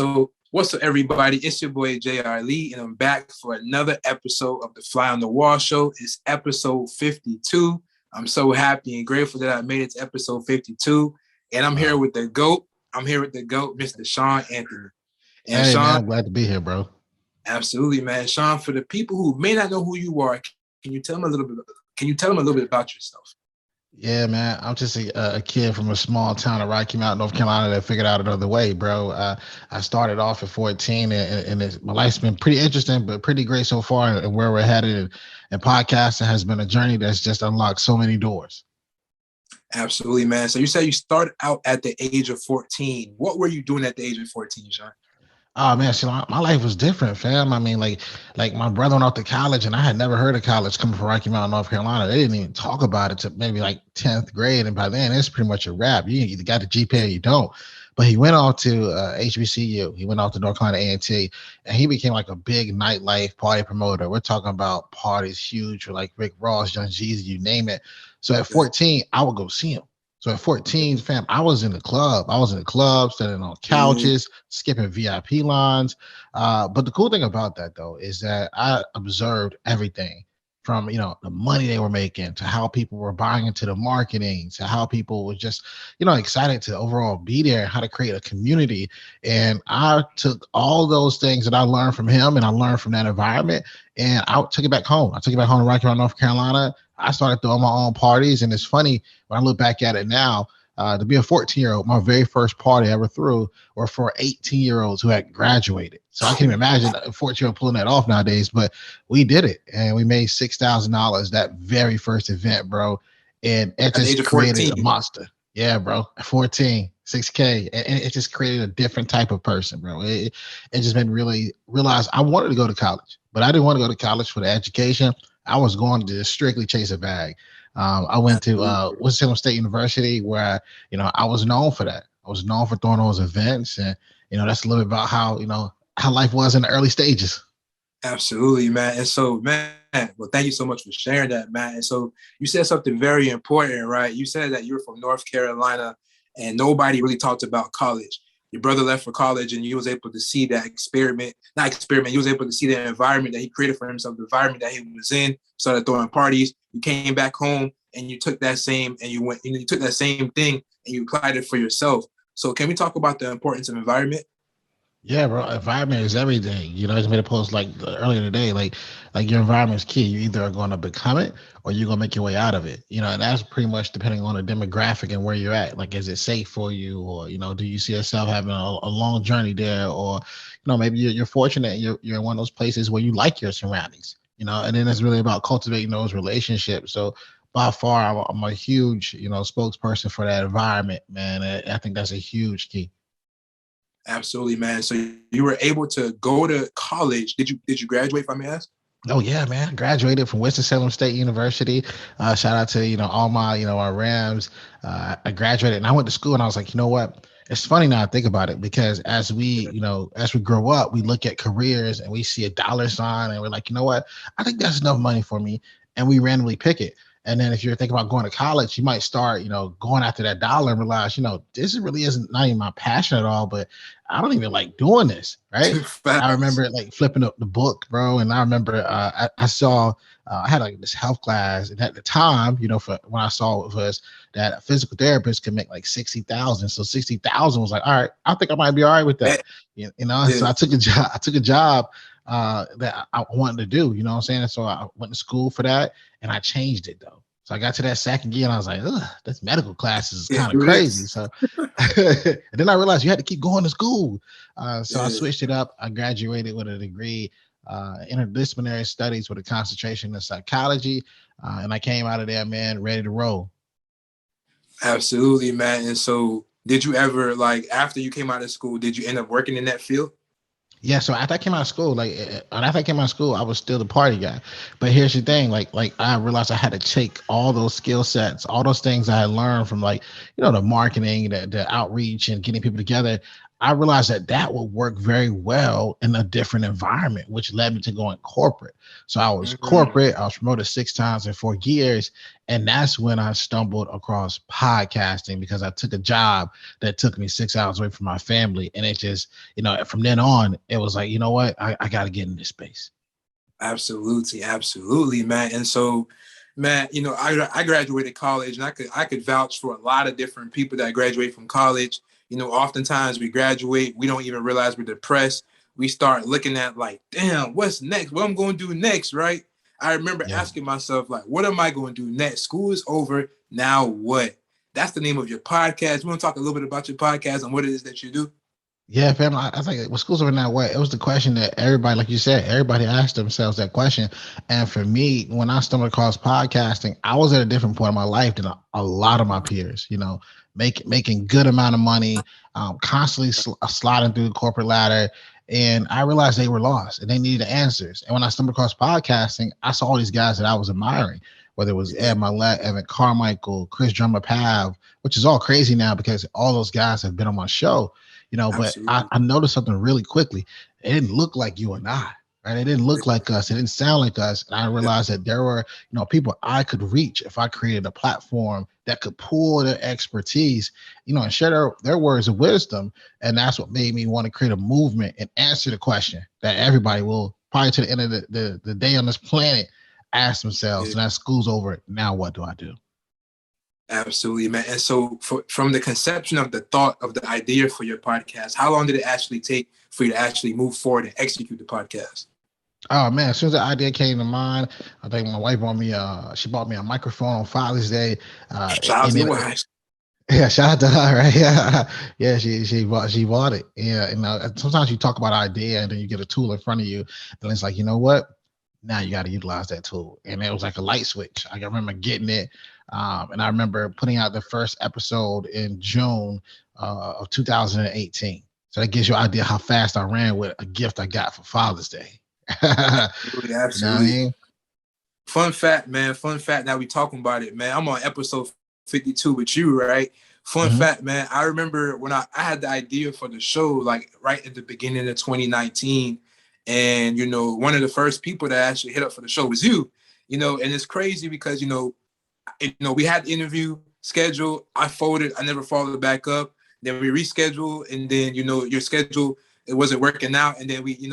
So, what's up, everybody? It's your boy J.R. Lee, and I'm back for another episode of the Fly on the Wall Show. It's episode 52. I'm so happy and grateful that I made it to episode 52, and I'm here with the GOAT. Mr. Shawn Anthony. And hey, Shawn, man, I'm glad to be here, bro. absolutely, man. Shawn, for the people who may not know who you are, can you tell them a little bit? Can you tell them a little bit about yourself? Yeah, man, I'm just a kid from a small town of Rocky Mount, North Carolina that figured out another way, bro. I started off at 14, and my life's been pretty interesting, but pretty great so far. And where we're headed, and podcasting has been a journey that's just unlocked so many doors. Absolutely, man. So you said you started out at the age of 14. What were you doing at the age of 14, Shawn? Oh man, so my life was different, fam. I mean, like my brother went off to college, and I had never heard of college coming from Rocky Mount, North Carolina. They didn't even talk about it to maybe like 10th grade, and by then it's pretty much a wrap. You either got the GPA or you don't. But he went off to HBCU. He went off to North Carolina A&T, and he became like a big nightlife party promoter. We're talking about parties huge for like Rick Ross, Young Jeezy, you name it. So at 14, I would go see him. So at 14, fam, I was in the club. Sitting on couches, skipping VIP lines. But the cool thing about that, though, is that I observed everything from, the money they were making to how people were buying into the marketing to how people were just, excited to overall be there, how to create a community. And I took all those things that I learned from him and I learned from that environment, and I took it back home. I took it back home to Rocky Mount, North Carolina. I started throwing my own parties, and it's funny when I look back at it now, to be a 14-year-old, my very first party I ever threw were for 18-year-olds who had graduated. So I can't even imagine a 14-year-old pulling that off nowadays, but we did it, and we made $6,000 that very first event, bro, and it just created a monster. Yeah, bro, at 14, 6K, and it just created a different type of person, bro. It just made me really realize I wanted to go to college, but I didn't want to go to college for the education. I was going to just strictly chase a bag. I went to Winston-Salem State University, where I was known for that. I was known for throwing those events, and that's a little bit about how life was in the early stages. Absolutely, man. And so, man, well, thank you so much for sharing that, man. And so you said something very important, right? You said that you were from North Carolina, and nobody really talked about college. Your brother left for college, and you was able to see that you was able to see the environment that he created for himself, the environment that he was in, started throwing parties. You came back home and you took that same, and you took that same thing and you applied it for yourself. So can we talk about the importance of environment? Yeah, bro. Environment is everything. I just made a post like earlier today. Like your environment is key. You either are going to become it or you're going to make your way out of it. And that's pretty much depending on the demographic and where you're at. Like, is it safe for you, or do you see yourself having a long journey there, or maybe you're fortunate and you're in one of those places where you like your surroundings. And then it's really about cultivating those relationships. So by far, I'm a huge spokesperson for that environment, man. I think that's a huge key. Absolutely, man. So you were able to go to college. Did you graduate, if I may ask? Oh yeah, man. I graduated from Winston-Salem State University. Shout out to, all my, our Rams. I graduated and I went to school, and I was like, you know what? It's funny now I think about it, because as we grow up, we look at careers and we see a dollar sign and we're like, you know what? I think that's enough money for me. And we randomly pick it. And then if you're thinking about going to college, you might start, going after that dollar and realize, this really isn't not even my passion at all, but I don't even like doing this, right? I remember like flipping up the book, bro. And I remember I saw, I had like this health class. And at the time, for when I saw it was that a physical therapist could make like 60,000. So 60,000 was like, all right, I think I might be all right with that. Yeah. So I took a job that I wanted to do, you know what I'm saying? And so I went to school for that, and I changed it though. So I got to that second year and I was like, ugh, this medical class is kind of crazy. So and then I realized you had to keep going to school. I switched it up. I graduated with a degree, interdisciplinary studies with a concentration in psychology. And I came out of there, man, ready to roll. Absolutely, man. And so did you ever, like, after you came out of school, did you end up working in that field? Yeah, so after I came out of school, I was still the party guy. But here's the thing, like I realized I had to take all those skill sets, all those things I had learned from the marketing, the outreach and getting people together. I realized that that would work very well in a different environment, which led me to going corporate. So I was Mm, corporate. I was promoted 6 times in 4 years. And that's when I stumbled across podcasting because I took a job that took me 6 hours away from my family. And it just, from then on, it was like, you know what? I got to get in this space. absolutely, absolutely, man. And so, man, I graduated college, and I could vouch for a lot of different people that graduate from college. Oftentimes we graduate, we don't even realize we're depressed. We start looking at like, damn, what's next? What I'm going to do next, right? I remember Yeah. asking myself, like, what am I going to do next? School is over. Now what? That's the name of your podcast. We want to talk a little bit about your podcast and what it is that you do. Yeah, fam. I was like, well, school's over now. What? It was the question that everybody, like you said, everybody asked themselves that question. And for me, when I stumbled across podcasting, I was at a different point in my life than a lot of my peers. Making good amount of money, constantly sliding through the corporate ladder, and I realized they were lost and they needed answers. And when I stumbled across podcasting, I saw all these guys that I was admiring, whether it was Yeah, Ed Mylett, Evan Carmichael, Chris Drummer Pav, which is all crazy now because all those guys have been on my show. But I, absolutely. I noticed something really quickly. It didn't look like you and I, right? It didn't look like us. It didn't sound like us. And I realized that there were, people I could reach if I created a platform that could pull their expertise, and share their words of wisdom. And that's what made me want to create a movement and answer the question that everybody will probably to the end of the day on this planet ask themselves. Yeah. And that school's over. Now what do I do? Absolutely, man. And so, from the conception of the thought of the idea for your podcast, how long did it actually take for you to actually move forward and execute the podcast? Oh man, as soon as the idea came to mind, I think my wife bought me she bought me a microphone on Father's Day. Shout out And to the then wives. yeah, shout out to her, right? Yeah. Yeah, she bought it. Yeah, sometimes you talk about an idea and then you get a tool in front of you, and it's like, you know what? Now you got to utilize that tool. And it was like a light switch. I remember getting it. And I remember putting out the first episode in June of 2018. So that gives you an idea how fast I ran with a gift I got for Father's Day. Absolutely, You know what I absolutely. mean? Fun fact, man. Fun fact. Now we talking about it, man. I'm on episode 52 with you, right? Fun Mm-hmm. fact, man. I remember when I had the idea for the show, like right at the beginning of 2019, and one of the first people that actually hit up for the show was you. And it's crazy because we had the interview scheduled. I folded. I never followed back up. Then we rescheduled, and then your schedule, it wasn't working out. And then we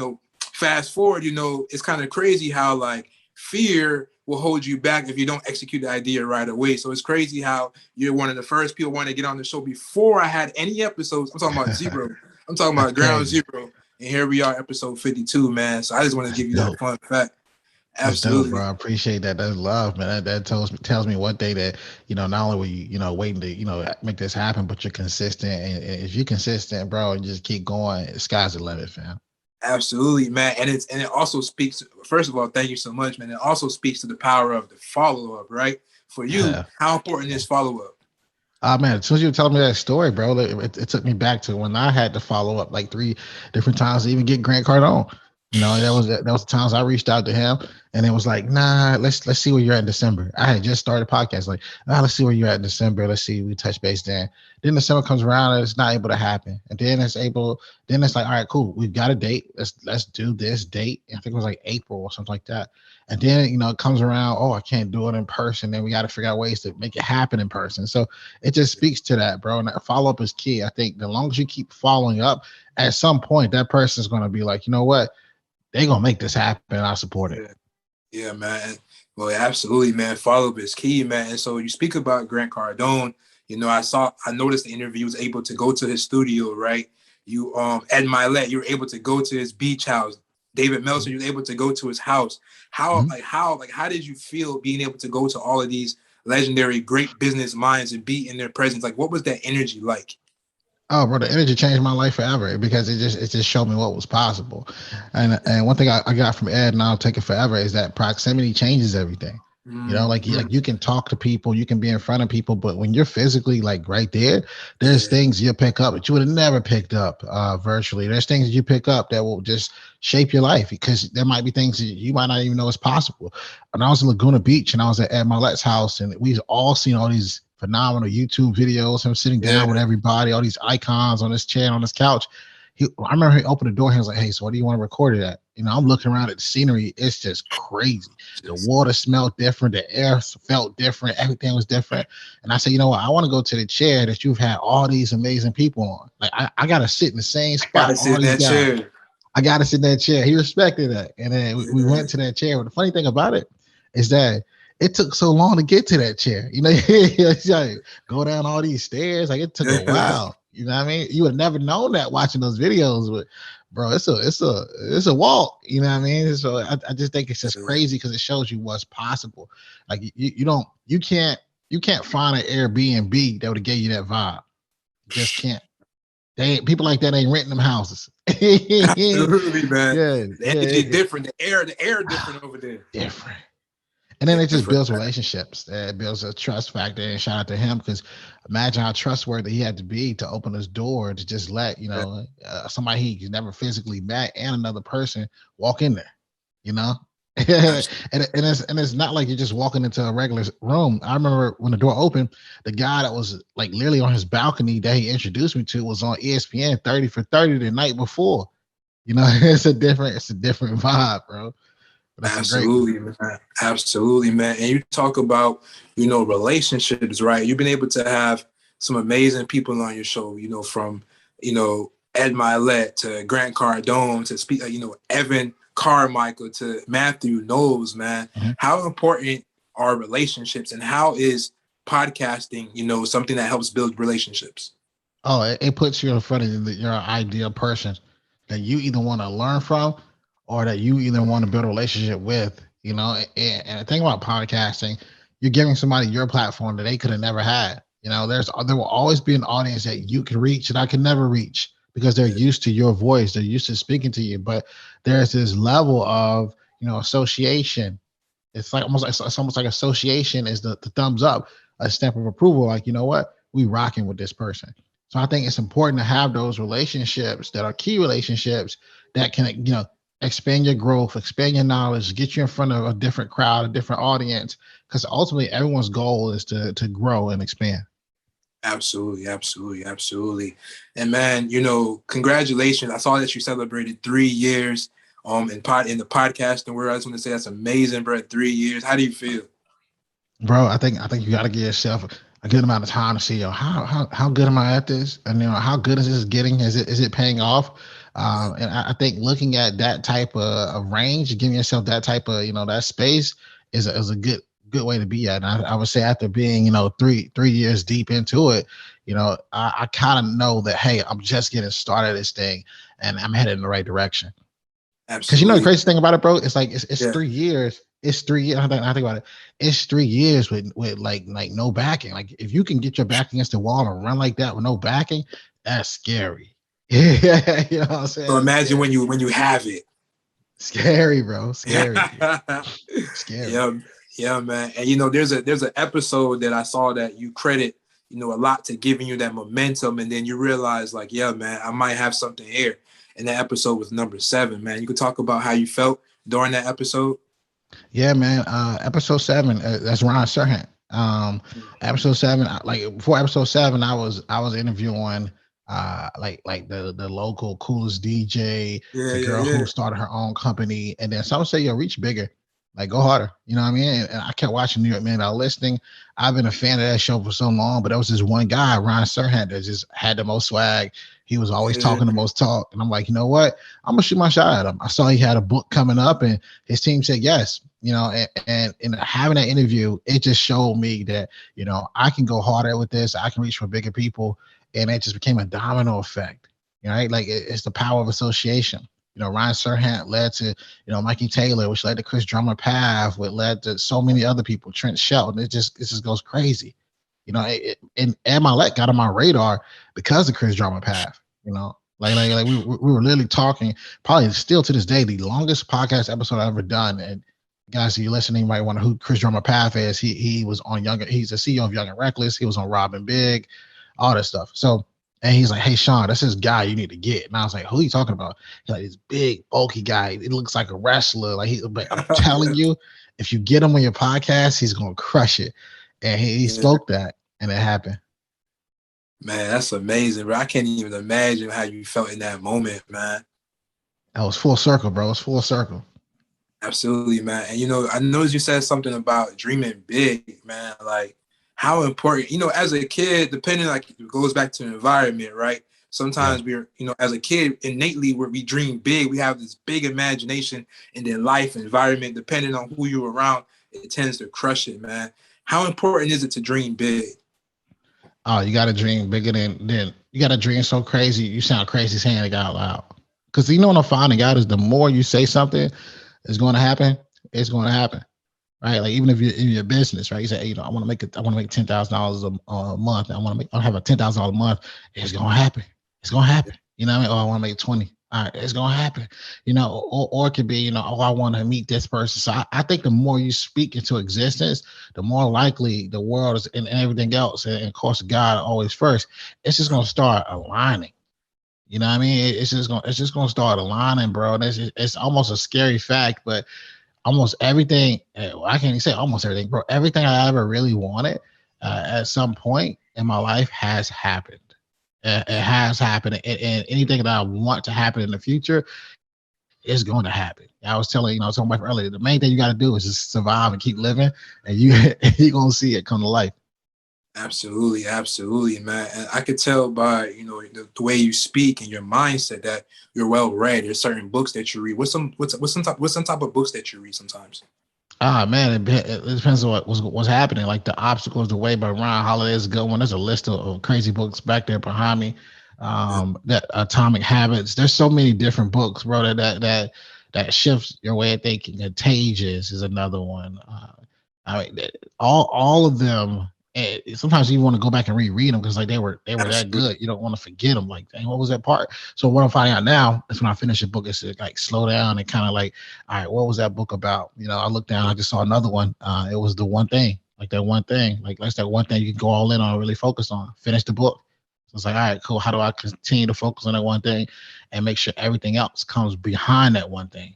fast forward. It's kind of crazy how like fear will hold you back if you don't execute the idea right away. So it's crazy how you're one of the first people wanting to get on the show before I had any episodes. I'm talking about zero. I'm talking That's about ground crazy. zero. And here we are, episode 52, man. So I just want to That's give you that dope. fun fact. That's dope, Absolutely. bro. I appreciate that. That's love, man. That tells me one day that not only were you waiting to make this happen, but you're consistent. And if you're consistent, bro, and just keep going, sky's the limit, fam. Absolutely, man. And it also speaks, first of all, thank you so much, man. It also speaks to the power of the follow-up, right? For you, Yeah. how important is follow-up? Man, as soon as you were telling me that story, bro, it took me back to when I had to follow up like 3 different times to even get Grant Cardone. That was the times I reached out to him, and it was like, nah, let's see where you're at in December. I had just started a podcast, like, let's see where you're at in December. Let's see, we touch base then. Then December comes around and it's not able to happen, and then it's able. Then it's like, all right, cool, we've got a date. Let's do this date. I think it was like April or something like that. And then it comes around. Oh, I can't do it in person. Then we got to figure out ways to make it happen in person. So it just speaks to that, bro. And follow up is key. I think the longer you keep following up, at some point that person's going to be like, you know what? They're going to make this happen. I support it. Yeah, yeah, man. Well, absolutely, man. Follow-up is key, man. And so you speak about Grant Cardone. I noticed the interview was able to go to his studio, right? Ed Mylett, you were able to go to his beach house. David Meltzer, you were able to go to his house. Mhm. How did you feel being able to go to all of these legendary great business minds and be in their presence? Like, what was that energy like? Oh, bro, the energy changed my life forever because it just showed me what was possible. And one thing I got from Ed, and I'll take it forever, is that proximity changes everything. Like Mm-hmm. you can talk to people, you can be in front of people, but when you're physically like right there, there's Yeah, things you pick up that you would have never picked up virtually. There's things that you pick up that will just shape your life because there might be things that you might not even know is possible. When I was in Laguna Beach and I was at Ed Mylett's house, and we've all seen all these phenomenal YouTube videos, him sitting down with everybody, all these icons on his chair, on his couch. I remember he opened the door. He was like, "Hey, so what do you want to record it at?" I'm looking around at the scenery. It's just crazy. The water smelled different. The air felt different. Everything was different. And I said, you know what? I want to go to the chair that you've had all these amazing people on. Like, I got to sit in the same spot. All these guys. Chair. I got to sit in that chair. He respected that. And then we went to that chair. But the funny thing about it is that it took so long to get to that chair. Go down all these stairs. Like, it took a while. You know what I mean? You would have never known that watching those videos, but bro, it's a walk. You know what I mean? So I just think it's just crazy because it shows you what's possible. Like you can't find an Airbnb that would have gave you that vibe. You just can't. People like that ain't renting them houses. Absolutely, man. The energy different. The air different over there. Different. And then it just builds relationships. It builds a trust factor. And shout out to him, because imagine how trustworthy he had to be to open his door to just let somebody he's never physically met and another person walk in there. and it's not like you're just walking into a regular room. I remember when the door opened, the guy that was like literally on his balcony that he introduced me to was on ESPN 30 for 30 the night before. It's a different vibe, bro. Absolutely, man. Absolutely, man. And you talk about, relationships, right? You've been able to have some amazing people on your show, from, Ed Mylett to Grant Cardone to speak, Evan Carmichael to Matthew Knowles, man. Mm-hmm. How important are relationships, and how is podcasting, something that helps build relationships? Oh, it puts you in front of your ideal person that you either want to learn from or that you either want to build a relationship with, and the thing about podcasting, you're giving somebody your platform that they could have never had. There will always be an audience that you can reach that I can never reach because they're used to your voice. They're used to speaking to you, but there's this level of, association. It's almost like association is the thumbs up, a stamp of approval. Like, you know what? We rocking with this person. So I think it's important to have those relationships that are key relationships that can, expand your growth, expand your knowledge, get you in front of a different crowd, a different audience, because ultimately everyone's goal is to grow and expand. Absolutely. And man, congratulations. I saw that you celebrated 3 years in the podcasting world. I just want to say that's amazing, bro. 3 years. How do you feel? Bro, I think you got to give yourself a good amount of time to see, how good am I at this? And how good is this getting? Is it paying off? And I think looking at that type of range, giving yourself that type of, that space is a good way to be at. And I would say after being, 3 years deep into it, I kind of know that, hey, I'm just getting started this thing and I'm headed in the right direction. Absolutely. Because the crazy thing about it, bro, it's like, it's 3 years. It's 3 years. I think about it. It's 3 years with like no backing. Like if you can get your back against the wall and run like that with no backing, that's scary. Yeah, you know what I'm saying? So imagine when you have it. Scary, bro. Scary. Scary. Yeah, man. And there's an episode that I saw that you credit, a lot to giving you that momentum, and then you realize like, yeah, man, I might have something here. And that episode was number 7, man. You could talk about how you felt during that episode. Yeah, man. Episode 7, that's Ron Serhant. Episode 7, like before episode 7, I was interviewing like the local coolest DJ, the girl who started her own company, and then someone say, "Yo, reach bigger, like go harder." You know what I mean? And I kept watching New York Man Out Listening. I've been a fan of that show for so long, but there was this one guy, Ron Serhant, that just had the most swag. He was always talking the most talk, and I'm like, you know what? I'm gonna shoot my shot at him. I saw he had a book coming up, and his team said yes. And in having that interview, it just showed me that I can go harder with this. I can reach for bigger people. And it just became a domino effect, right? Like it's the power of association. Ryan Serhant led to, Mikey Taylor, which led to Chris Drummer Path, which led to so many other people, Trent Shelton. It just goes crazy. And Ed Mylett got on my radar because of Chris Drummer Path. Like we were literally talking, probably still to this day, the longest podcast episode I've ever done. And guys, if you're listening, you might wonder who Chris Drummer Path is. He was on he's the CEO of Young and Reckless. He was on Rob and Big, all that stuff. So, and he's like, "Hey, Shawn, that's this guy you need to get." And I was like, "Who are you talking about?" He's like, "This big, bulky guy. It looks like a wrestler." But I'm telling you, if you get him on your podcast, he's gonna crush it. And he spoke that. and it happened. Man, that's amazing, bro. I can't even imagine how you felt in that moment, man. That was full circle, bro. It's full circle. Absolutely, man. And I noticed you said something about dreaming big, man. Like how important, as a kid, depending, like it goes back to the environment, right? Yeah. Sometimes we're, as a kid, innately we dream big. We have this big imagination, and then life, environment, depending on who you're around, it tends to crush it, man. How important is it to dream big? Oh, you got to dream bigger than you got to dream so crazy. You sound crazy saying it out loud. Because what I'm finding out is the more you say something is going to happen, it's going to happen. Right? Like even if you're in your business, right? You say, hey, I want to make it. I want to make $10,000 a month. I have a $10,000 a month. It's gonna happen. It's gonna happen. You know what I mean? Oh, I want to make 20. All right, it's gonna happen. Or it could be, oh, I want to meet this person. So I think the more you speak into existence, the more likely the world is and everything else, and of course God always first. It's just gonna start aligning. You know what I mean? It's just gonna start aligning, bro. And it's almost a scary fact, but almost everything, I can't even say almost everything, bro. Everything I ever really wanted at some point in my life has happened. It has happened. And anything that I want to happen in the future is going to happen. I was telling my wife earlier, the main thing you got to do is just survive and keep living, and you're going to see it come to life. Absolutely, absolutely, man. And I could tell by the way you speak and your mindset that you're well read. There's certain books that you read. What's some type of books that you read sometimes? Ah man, it depends on what's happening. Like the obstacles, the way by Ryan Holiday is a good one. There's a list of crazy books back there behind me. That Atomic Habits. There's so many different books, bro. That shifts your way of thinking. Contagious is another one. I mean, all of them. Sometimes you want to go back and reread them because like they were that Absolutely, good. You don't want to forget them. Like, dang, what was that part? So what I'm finding out now is when I finish a book, is to like slow down and kind of like, all right, what was that book about? I looked down, I just saw another one. It was the one thing, like that one thing, like that's that one thing you can go all in on, really focus on, finish the book. So it's like, all right, cool. How do I continue to focus on that one thing and make sure everything else comes behind that one thing?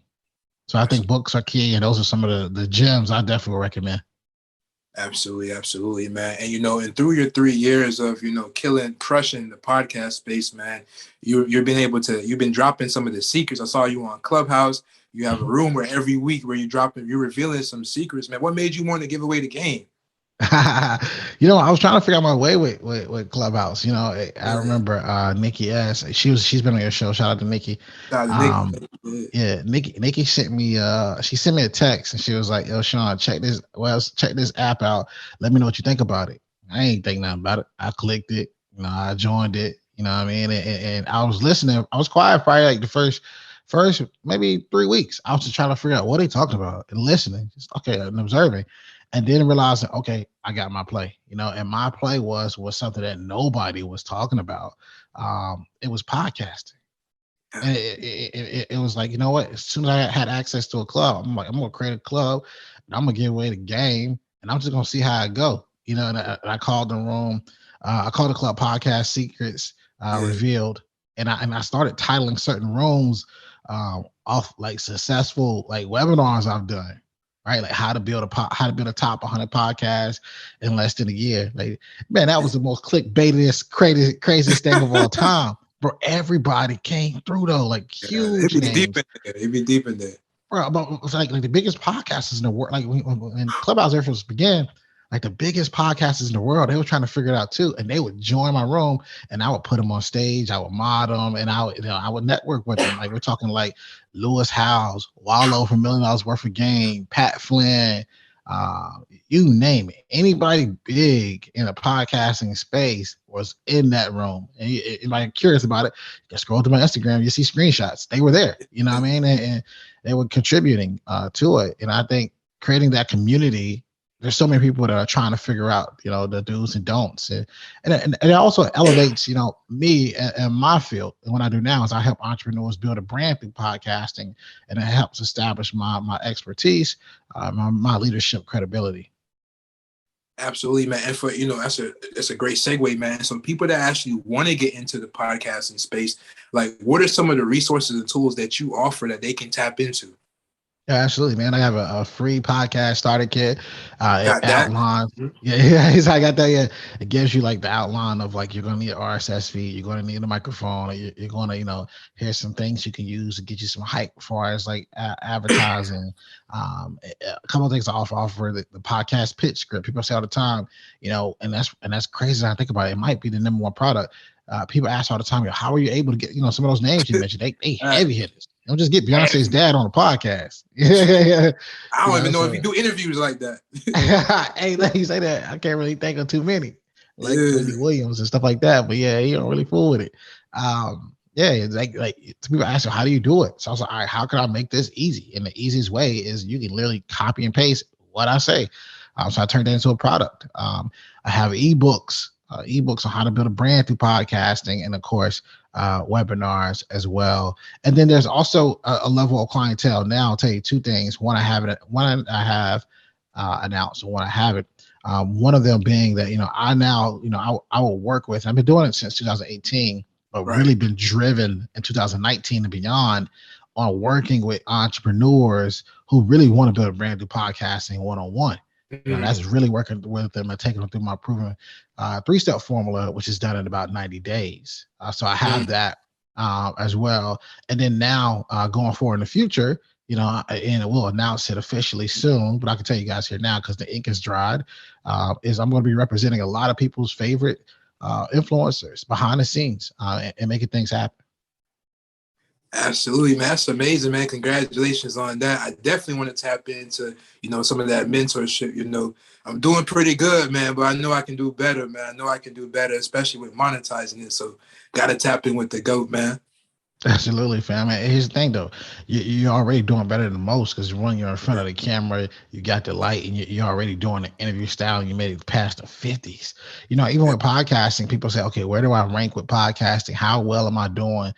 So I think absolutely, books are key, and those are some of the gems I definitely recommend. absolutely, absolutely, man. And and through your 3 years of crushing the podcast space, man, you've been dropping some of the secrets. I saw you on Clubhouse. You have a room where every week where you're revealing some secrets, man. What made you want to give away the game? I was trying to figure out my way with Clubhouse. I Yeah, remember Nikki S. She's been on your show. Shout out to Nikki. shout out to Nick. Um, yeah, Nikki sent me she sent me a text and she was like, "Yo, Shawn, check this app out. Let me know what you think about it." I ain't think nothing about it. I clicked it. I joined it. You know what I mean? And I was listening. I was quiet probably like the first maybe 3 weeks. I was just trying to figure out what they talking about and listening, just okay, and observing, and then realizing, okay, I got my play. And my play was something that nobody was talking about. It was podcasting. And it was like, you know what? As soon as I had access to a club, I'm like, I'm gonna create a club, and I'm gonna give away the game, and I'm just gonna see how it go. And I called the room, I called the club Podcast Secrets Yeah, Revealed, and I started titling certain rooms off like successful like webinars I've done. Right, like how to build a top 100 podcast in less than a year. Like, man, that was the most clickbaitest, craziest thing of all time. Bro, everybody came through though, like yeah. It'd huge be deep in names. there. It'd be deep in there. Bro, about it's like the biggest podcasters in the world. Like when Clubhouse Air Force began, like the biggest podcasters in the world, they were trying to figure it out too, and they would join my room, and I would put them on stage, I would mod them, and I would network with them. Like we're talking like Lewis Howes, Wallow from $1 Million Worth of Game, Pat Flynn, uh, you name it. Anybody big in a podcasting space was in that room. And if you're curious about it, you can scroll to my Instagram, you see screenshots. They were there. You know what I mean? And they were contributing to it. And I think creating that community, there's so many people that are trying to figure out, the do's and don'ts. And it also elevates, me and my field. And what I do now is I help entrepreneurs build a brand through podcasting, and it helps establish my expertise, my leadership credibility. Absolutely, man. And for that's a great segue, man. Some people that actually want to get into the podcasting space, like what are some of the resources and tools that you offer that they can tap into? Absolutely, man. I have a free podcast starter kit. It Got that. outlines. Mhm. Yeah, I got that. Yeah, it gives you like the outline of like you're gonna need an RSS feed, you're gonna need a microphone, you're gonna here's some things you can use to get you some hype as far as like advertising. A couple of things I offer the podcast pitch script. People say all the time, and that's crazy. When I think about it. It might be the number one product. People ask all the time, how are you able to get some of those names you mentioned? They Uh, heavy hitters. Don't just get Beyonce's heavy. dad on the podcast. Shoot. Yeah, I don't even know if so you do interviews like that. hey, let you say that. I can't really think of too many, like Wendy Yeah. Williams and stuff like that. But yeah, you don't really fool with it. Yeah, it's like people ask you, how do you do it? So I was like, all right, how can I make this easy? And the easiest way is you can literally copy and paste what I say. So I turned that into a product. I have ebooks on how to build a brand through podcasting, and of course, webinars as well. And then there's also a level of clientele. Now I'll tell you two things. One I have announced, and one I haven't. One of them being that I will work with. I've been doing it since 2018, but Right. really been driven in 2019 and beyond on working with entrepreneurs who really want to build a brand through podcasting one on one. That's really working with them and taking them through my proven 3-step formula, which is done in about 90 days. So I have that as well. And then now going forward in the future, and we'll announce it officially soon, but I can tell you guys here now because the ink is dried, is I'm going to be representing a lot of people's favorite influencers behind the scenes and making things happen. Absolutely, man. That's amazing, man. Congratulations on that. I definitely want to tap into, some of that mentorship. I'm doing pretty good, man, but I know I can do better, man. I know I can do better, especially with monetizing it. So gotta tap in with the GOAT, man. Absolutely, fam. And here's the thing, though. You're already doing better than most because when you're in front of the camera, you got the light, and you're already doing the interview style, and you made it past the 50s. Even with podcasting, people say, okay, where do I rank with podcasting? How well am I doing?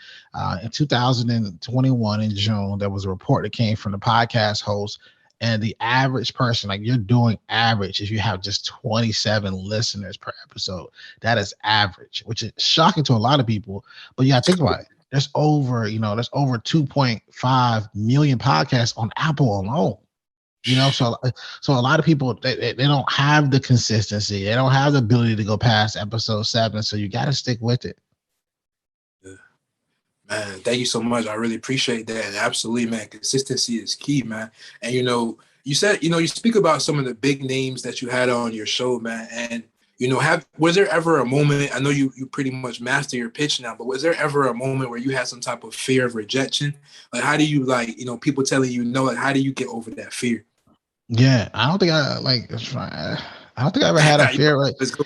In 2021, in June, there was a report that came from the podcast host, and the average person, like you're doing average, if you have just 27 listeners per episode, that is average, which is shocking to a lot of people. But you got to think about it. There's over 2.5 million podcasts on Apple alone. So a lot of people they don't have the consistency. They don't have the ability to go past episode 7. So you got to stick with it. Yeah. Man, thank you so much. I really appreciate that. And absolutely, man, consistency is key, man. And you said, you speak about some of the big names that you had on your show, man. And was there ever a moment? I know you pretty much master your pitch now, but was there ever a moment where you had some type of fear of rejection? Like, how do you people telling you no? Like, how do you get over that fear? Yeah, I don't think I ever had a fear, right? Let's go.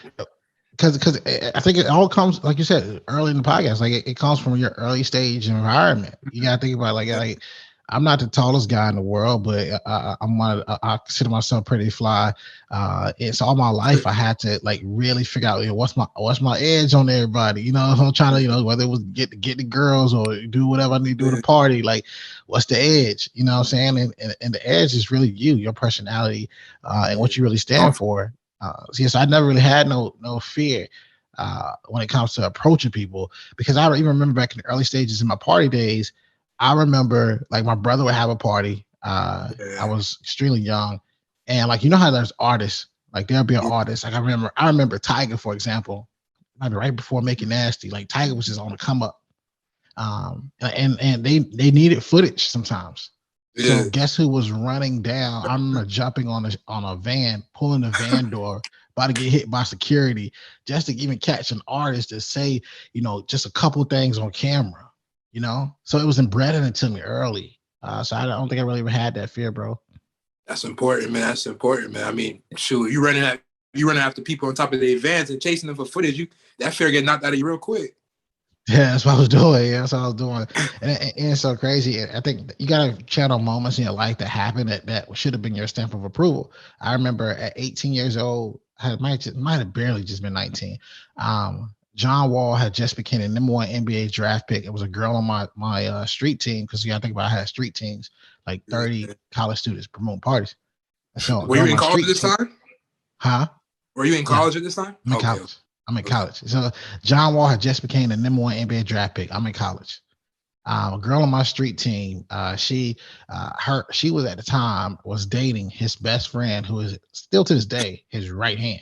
Because I think it all comes, like you said, early in the podcast. Like it comes from your early stage environment. You got to think about like I'm not the tallest guy in the world, but I consider myself pretty fly. It's all my life I had to like really figure out what's my edge on everybody. I'm trying to whether it was get the girls or do whatever I need to do at a party. Like, what's the edge? You know what I'm saying? And the edge is really your personality, and what you really stand for. Yes, I never really had no fear when it comes to approaching people, because I even remember back in the early stages in my party days. I remember like my brother would have a party. I was extremely young, and like how there's artists, like there'll be an artist. Like I remember Tiger, for example, might be right before Making Nasty. Like Tiger was just on the come up, and they needed footage sometimes. So guess who was running down? I remember jumping on a van, pulling the van door, about to get hit by security, just to even catch an artist to say, just a couple things on camera. So it was embedded into me early. So I don't think I really even had that fear, bro. That's important, man. That's important, man. I mean, shoot, you running after people on top of their vans and chasing them for footage. That fear get knocked out of you real quick. Yeah, that's what I was doing. Yeah, that's what I was doing. And it's so crazy. I think you got to channel moments in your life that happened that should have been your stamp of approval. I remember at 18 years old, I might have barely just been 19. John Wall had just became the number 1 NBA draft pick. It was a girl on my street team, because you got to think about I had street teams, like 30 college students promoting parties. So were you in college at this time? Huh? Were you in college at this time? I'm in college. I'm in college. So John Wall had just became the number 1 NBA draft pick. I'm in college. A girl on my street team, she was at the time was dating his best friend, who is still to this day his right hand.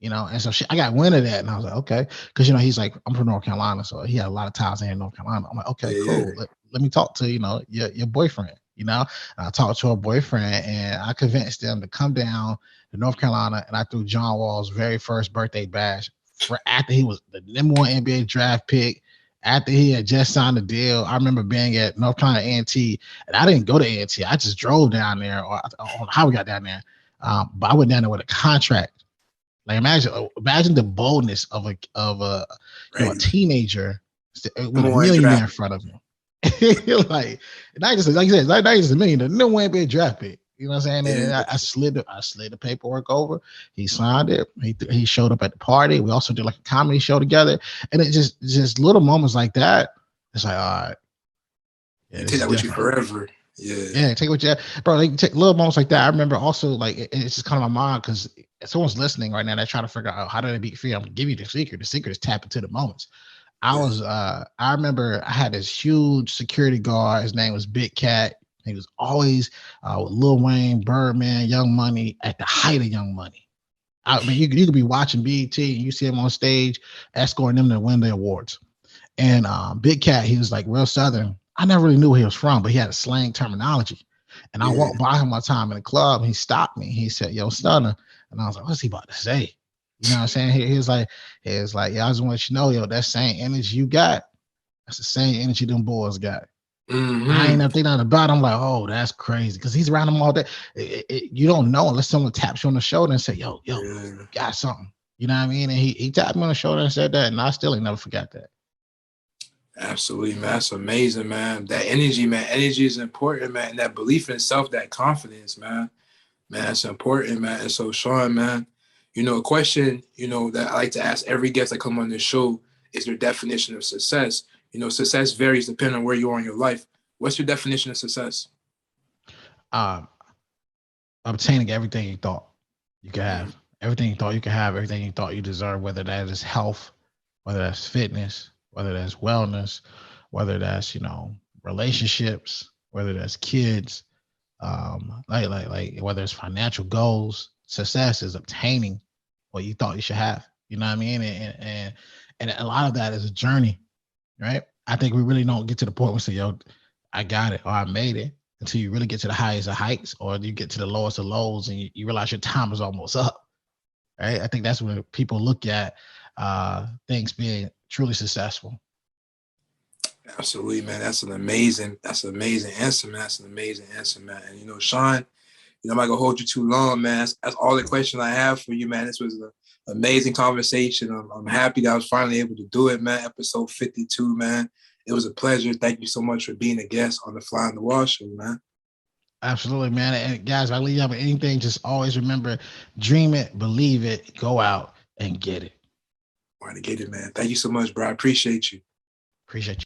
And so I got wind of that, and I was like, okay, because he's like, I'm from North Carolina, so he had a lot of ties in North Carolina. I'm like, okay, cool. Let me talk to your boyfriend. And I talked to her boyfriend, and I convinced them to come down to North Carolina, and I threw John Wall's very first birthday bash for after he was the #1 NBA draft pick. After he had just signed a deal, I remember being at North Carolina A&T, and I didn't go to A&T. I just drove down there, or I don't know how we got down there, but I went down there with a contract. Like imagine the boldness of a teenager with Come a on, millionaire in draft. front of him. Like not just like you said, not just a million, the #1 NBA draft pick. You know what I'm saying? And Yeah. I slid the paperwork over. He signed it. He showed up at the party. We also did like a comedy show together. And it just little moments like that. It's like, all right, yeah, You this take is that with you different. forever. Yeah. Yeah, take what you have. Bro. Like take little moments like that. I remember also like it's just kind of my mind because someone's listening right now. They're trying to figure out how do they be free. I'm gonna give you the secret. The secret is tap into the moments. Yeah. I remember I had this huge security guard. His name was Big Cat. He was always with Lil Wayne, Birdman, Young Money at the height of Young Money. I mean, you could be watching BET and you see him on stage escorting them to win the awards. And Big Cat, he was like real Southern. I never really knew where he was from, but he had a slang terminology. And I Yeah. walked by him one time in the club, and he stopped me. He said, "Yo, Stunner," and I was like, "What's he about to say?" You know what I'm saying? He was like, "Yeah, I just want you to know, yo, that same energy you got, that's the same energy them boys got." I ain't Mm-hmm. never think nothing about it. I'm like, "Oh, that's crazy," because he's around them all day. You don't know unless someone taps you on the shoulder and say, "Yo, Yeah. got something." You know what I mean? And he tapped me on the shoulder and said that, and I still ain't never forgot that. Absolutely, man. That's amazing, man. That energy, man. Energy is important, man. And that belief in self, that confidence, man. Man, that's important, man. And so, Shawn, man, a question, that I like to ask every guest that come on this show is your definition of success. Success varies depending on where you are in your life. What's your definition of success? Um, Obtaining everything you thought you could Mm-hmm. have, everything you thought you could have, everything you thought you deserve, whether that is health, whether that's fitness, whether that's wellness, whether that's relationships, whether that's kids, like whether it's financial goals. Success is obtaining what you thought you should have. You know what I mean? And a lot of that is a journey, right? I think we really don't get to the point where we say, "Yo, I got it," or "I made it," until you really get to the highest of heights, or you get to the lowest of lows, and you realize your time is almost up. Right? I think that's when people look at things being truly successful. Absolutely, man. That's an amazing answer, man. That's an amazing answer, man. And Shawn, I'm not gonna hold you too long, man. That's all the questions I have for you, man. This was an amazing conversation. I'm happy that I was finally able to do it, man. Episode 52, man. It was a pleasure. Thank you so much for being a guest on the Fly on the Wall show, man. Absolutely, man. And guys, if I leave you with anything, just always remember, dream it, believe it, go out and get it. Want to get it, man. Thank you so much, bro. I appreciate you. Appreciate you.